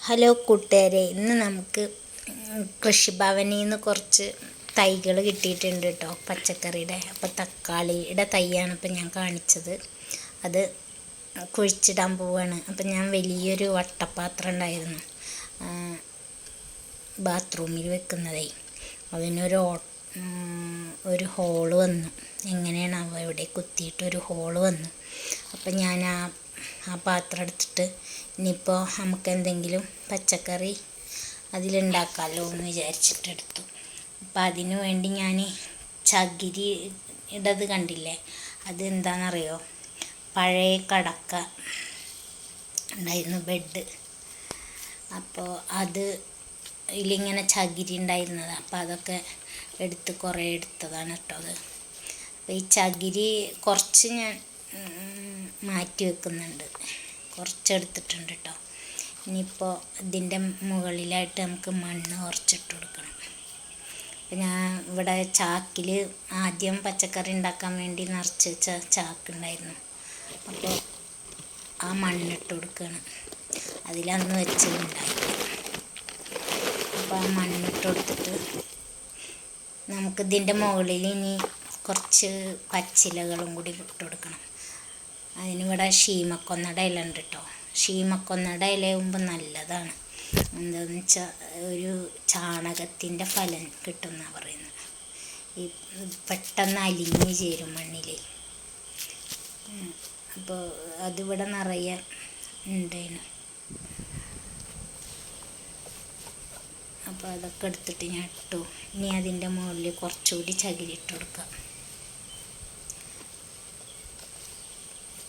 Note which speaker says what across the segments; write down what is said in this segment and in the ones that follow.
Speaker 1: Hello കൂട്ടുകാരെ, ഇന്ന് നമുക്ക് കൃഷിഭവനിൽ നിന്ന് കുറച്ച് തൈകൾ കിട്ടിയിട്ടുണ്ട് കേട്ടോ, പച്ചക്കറിയുടെ. അപ്പോൾ തക്കാളിയുടെ തൈയാണ് ഇപ്പം ഞാൻ കാണിച്ചത്. അത് കുഴിച്ചിടാൻ പോവാണ്. അപ്പം ഞാൻ വലിയൊരു വട്ടപാത്രം ഉണ്ടായിരുന്നു ബാത്റൂമിൽ വെക്കുന്നതേ, ഒരു ഹോള് വന്നു. എങ്ങനെയാണ് അവിടെ കുത്തിയിട്ടൊരു ഹോള് വന്നു. അപ്പം ഞാൻ ആ പാത്രം എടുത്തിട്ട് ഇനിയിപ്പോൾ നമുക്ക് എന്തെങ്കിലും പച്ചക്കറി അതിലുണ്ടാക്കാമല്ലോ എന്ന് വിചാരിച്ചിട്ടെടുത്തു. അപ്പം അതിനു വേണ്ടി ഞാൻ ചകിരി ഇടത് കണ്ടില്ലേ, അത് എന്താണെന്നറിയോ, പഴയ കടക്ക ഉണ്ടായിരുന്നു ബെഡ്. അപ്പോൾ അത് ഇതിലിങ്ങനെ ചകിരി ഉണ്ടായിരുന്നത്. അപ്പോൾ അതൊക്കെ കുറേ എടുത്തതാണ് കേട്ടോ അത്. അപ്പോൾ ഈ ചകിരി കുറച്ച് ഞാൻ മാറ്റി വെക്കുന്നുണ്ട്, കുറച്ചെടുത്തിട്ടുണ്ട് കേട്ടോ. ഇനിയിപ്പോൾ ഇതിൻ്റെ മുകളിലായിട്ട് നമുക്ക് മണ്ണ് കുറച്ചിട്ട് കൊടുക്കണം. അപ്പോൾ ഞാൻ ഇവിടെ ചാക്കിൽ ആദ്യം പച്ചക്കറി ഉണ്ടാക്കാൻ വേണ്ടി നിറച്ച് വെച്ച ചാക്കുണ്ടായിരുന്നു. അപ്പോൾ ആ മണ്ണിട്ട് കൊടുക്കുകയാണ്. അതിലന്ന് വെച്ചതുണ്ടായില്ല. അപ്പോൾ ആ മണ്ണിട്ട് കൊടുത്തിട്ട് നമുക്കിതിൻ്റെ മുകളിൽ ഇനി കുറച്ച് പച്ചിലകളും കൂടി ഇട്ട് കൊടുക്കണം. അതിനിവിടെ ഷീമക്കൊന്നയുടെ ഇല ഉണ്ട് കേട്ടോ. ഷീമക്കൊന്നയുടെ ഇലയാകുമ്പോൾ നല്ലതാണ്. എന്താണെന്ന് വെച്ചാൽ ഒരു ചാണകത്തിൻ്റെ ഫലം കിട്ടുമെന്നാണ് പറയുന്നത്. ഈ പെട്ടെന്ന് അലിഞ്ഞ് ചേരും മണ്ണിൽ. അപ്പോൾ അതിവിടെ നിറയെ ഉണ്ടായിരുന്നു. അപ്പോൾ അതൊക്കെ എടുത്തിട്ട് ഞാൻ ഇട്ടു. ഇനി അതിൻ്റെ മുകളിൽ കുറച്ചുകൂടി ചകിരി ഇട്ട് കൊടുക്കാം.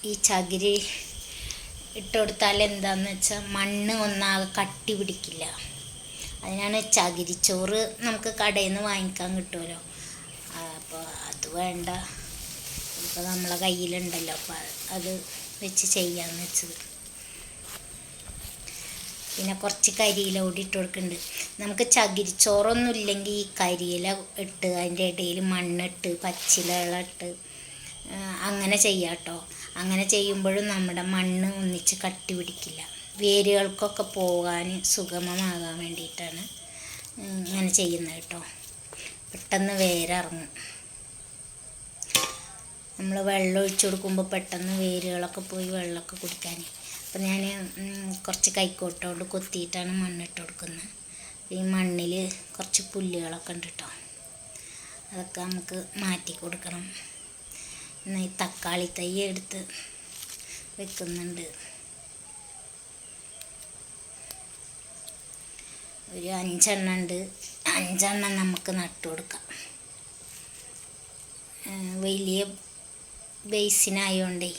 Speaker 1: ഈ ചകിരി ഇട്ട് കൊടുത്താൽ എന്താണെന്ന് വെച്ചാൽ മണ്ണ് ഒന്നാകെ കട്ടി പിടിക്കില്ല. അതിനാണ് ചകിരിച്ചോറ് നമുക്ക് കടയിൽ നിന്ന് വാങ്ങിക്കാൻ കിട്ടുമല്ലോ. അപ്പോൾ അത് വേണ്ട, ഇപ്പോൾ നമ്മളെ കയ്യിലുണ്ടല്ലോ, അപ്പോൾ അത് വെച്ച് ചെയ്യാമെന്ന് വെച്ചത്. പിന്നെ കുറച്ച് കരിയില കൂടി ഇട്ട് കൊടുക്കുന്നുണ്ട്. നമുക്ക് ചകിരിച്ചോറൊന്നും ഇല്ലെങ്കിൽ ഈ കരിയില ഇട്ട് അതിൻ്റെ ഇടയിൽ മണ്ണിട്ട് പച്ചില ഇട്ട് അങ്ങനെ ചെയ്യാം കേട്ടോ. അങ്ങനെ ചെയ്യുമ്പോഴും നമ്മുടെ മണ്ണ് ഒന്നിച്ച് കട്ടി പിടിക്കില്ല. വേരുകൾക്കൊക്കെ പോകാൻ സുഗമമാകാൻ വേണ്ടിയിട്ടാണ് ഇങ്ങനെ ചെയ്യുന്നത് കേട്ടോ. പെട്ടെന്ന് വേരിറങ്ങും. നമ്മൾ വെള്ളം ഒഴിച്ചു കൊടുക്കുമ്പോൾ പെട്ടെന്ന് വേരുകളൊക്കെ പോയി വെള്ളമൊക്കെ കുടിക്കാൻ. അപ്പം ഞാൻ കുറച്ച് കൈക്കോട്ടോണ്ട് കൊത്തിയിട്ടാണ് മണ്ണിട്ട് കൊടുക്കുന്നത്. ഈ മണ്ണിൽ കുറച്ച് പുല്ലുകളൊക്കെ ഉണ്ട് കേട്ടോ, അതൊക്കെ നമുക്ക് മാറ്റി കൊടുക്കണം. എന്നാൽ ഈ തക്കാളി തൈ എടുത്ത് വെക്കുന്നുണ്ട്. ഒരു 5 എണ്ണം ഉണ്ട്. 5 എണ്ണം നമുക്ക് നട്ടു കൊടുക്കാം. വലിയ ബേസിനായോണ്ടേ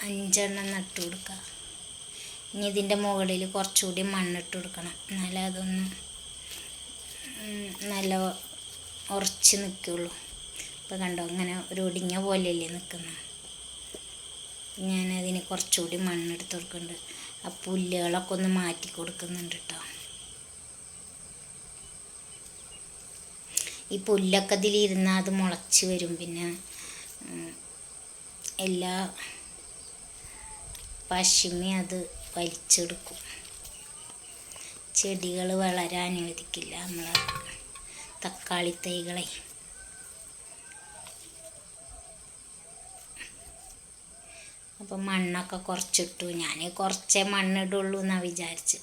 Speaker 1: 5 എണ്ണം നട്ടു കൊടുക്കാം. ഇനി ഇതിൻ്റെ മുകളിൽ കുറച്ചുകൂടി മണ്ണിട്ട് കൊടുക്കണം, എന്നാലേ അതൊന്ന് നല്ല ഉറച്ച് നിൽക്കുള്ളൂ. ഇപ്പോൾ കണ്ടോ, അങ്ങനെ ഒരു ഒടിഞ്ഞ പോലെയല്ലേ നിൽക്കുന്നത്. ഞാനതിന് കുറച്ചുകൂടി മണ്ണെടുത്ത് കൊടുക്കുന്നുണ്ട്. ആ പുല്ലുകളൊക്കെ ഒന്ന് മാറ്റി കൊടുക്കുന്നുണ്ട് കേട്ടോ. ഈ പുല്ലൊക്കെ ഇതിലിരുന്നാൽ അത് മുളച്ച് വരും. പിന്നെ എല്ലാ പശിമയും അത് വലിച്ചെടുക്കും. ചെടികൾ വളരാൻ അനുവദിക്കില്ല നമ്മളെ തക്കാളി തൈകളെ. അപ്പം മണ്ണൊക്കെ കുറച്ചിട്ടു. ഞാൻ കുറച്ചേ മണ്ണിടുള്ളൂ എന്നാണ് വിചാരിച്ച്.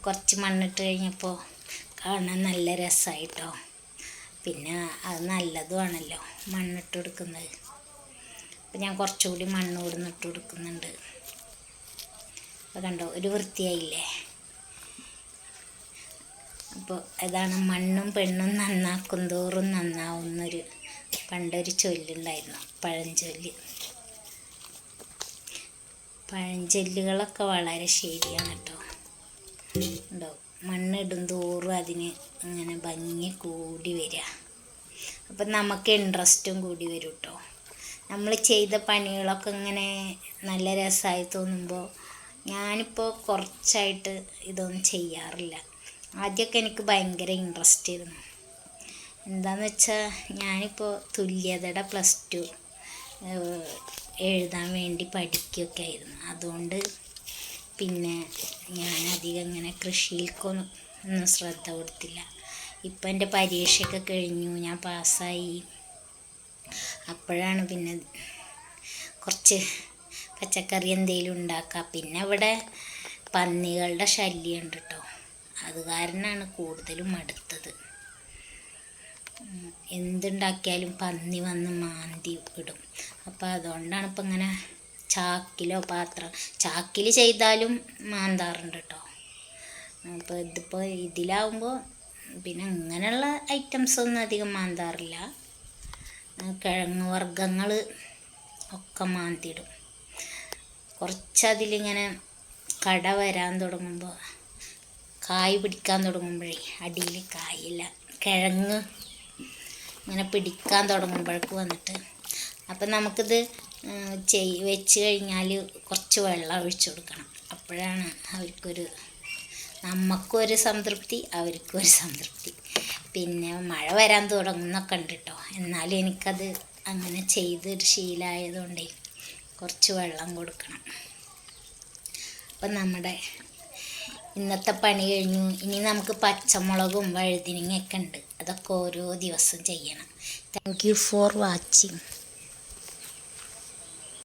Speaker 1: കുറച്ച് മണ്ണിട്ട് കഴിഞ്ഞപ്പോൾ കാണാൻ നല്ല രസമായിട്ടോ. പിന്നെ അത് നല്ലതുമാണല്ലോ മണ്ണിട്ട് കൊടുക്കുന്നത്. അപ്പം ഞാൻ കുറച്ചുകൂടി മണ്ണ് കൊടുന്നിട്ട് കൊടുക്കുന്നുണ്ട്. അപ്പോൾ കണ്ടോ, ഒരു വൃത്തിയായില്ലേ. അപ്പോൾ അതാണ് മണ്ണും പെണ്ണും നന്നാക്കും തോറും നന്നാവുന്നൊരു പണ്ടൊരു ചൊല്ലുണ്ടായിരുന്നു, പഴഞ്ചൊല്ല്. പഴഞ്ചൊല്ലുകളൊക്കെ വളരെ ശരിയാണ് കേട്ടോ. ഉണ്ടോ, മണ്ണിടും തോറും അതിന് അങ്ങനെ ഭംഗി കൂടി വരിക. അപ്പം നമുക്ക് ഇൻട്രസ്റ്റും കൂടി വരും കേട്ടോ. നമ്മൾ ചെയ്ത പണികളൊക്കെ ഇങ്ങനെ നല്ല രസമായി തോന്നുമ്പോൾ, ഞാനിപ്പോൾ കുറച്ചായിട്ട് ഇതൊന്നും ചെയ്യാറില്ല. ആദ്യമൊക്കെ എനിക്ക് ഭയങ്കര ഇൻട്രസ്റ്റ് ആയിരുന്നു. എന്താണെന്ന് വെച്ചാൽ ഞാനിപ്പോൾ തുല്യതയുടെ +2 എഴുതാൻ വേണ്ടി പഠിക്കുകയൊക്കെ ആയിരുന്നു. അതുകൊണ്ട് പിന്നെ ഞാനധികം ഇങ്ങനെ കൃഷിയിൽക്കൊന്നും ശ്രദ്ധ കൊടുത്തില്ല. ഇപ്പം എൻ്റെ പരീക്ഷയൊക്കെ കഴിഞ്ഞു, ഞാൻ പാസ്സായി. അപ്പോഴാണ് പിന്നെ കുറച്ച് പച്ചക്കറി എന്തെങ്കിലും ഉണ്ടാക്കുക. പിന്നെ ഇവിടെ പന്നികളുടെ ശല്യം ഉണ്ട് കേട്ടോ. അത് കാരണമാണ് കൂടുതലും മടുത്തത്. എന്തുണ്ടാക്കിയാലും പന്നി വന്ന് മാന്തി ഇടും. അപ്പോൾ അതുകൊണ്ടാണ് ഇപ്പം ഇങ്ങനെ ചാക്കിലോ ചാക്കിൽ ചെയ്താലും മാന്താറുണ്ട് കേട്ടോ. അപ്പോൾ ഇതിലാവുമ്പോൾ പിന്നെ ഇങ്ങനെയുള്ള ഐറ്റംസൊന്നും അധികം മാന്താറില്ല. കിഴങ്ങ് വർഗ്ഗങ്ങൾ ഒക്കെ മാന്തിയിടും. കുറച്ചതിലിങ്ങനെ കട വരാൻ തുടങ്ങുമ്പോൾ, കായ് പിടിക്കാൻ തുടങ്ങുമ്പോഴേ, അടിയിൽ കായില്ല, കിഴങ്ങ് ഇങ്ങനെ പിടിക്കാൻ തുടങ്ങുമ്പോഴേക്ക് വന്നിട്ട്, അപ്പം നമുക്കിത് വെച്ച് കഴിഞ്ഞാൽ കുറച്ച് വെള്ളം ഒഴിച്ചു കൊടുക്കണം. അപ്പോഴാണ് നമുക്കൊരു സംതൃപ്തി, അവർക്കും ഒരു സംതൃപ്തി. പിന്നെ മഴ വരാൻ തുടങ്ങുന്നൊക്കെ ഉണ്ട് കേട്ടോ. എന്നാലും എനിക്കത് അങ്ങനെ ചെയ്തൊരു ശീലമായതുകൊണ്ടേ കുറച്ച് വെള്ളം കൊടുക്കണം. അപ്പം നമ്മുടെ ഇന്നത്തെ പണി കഴിഞ്ഞു. ഇനി നമുക്ക് പച്ചമുളകും വഴുതിനങ്ങയൊക്കെ ഉണ്ട്. അതൊക്കെ ഓരോ ദിവസം ചെയ്യണം. Thank you for watching.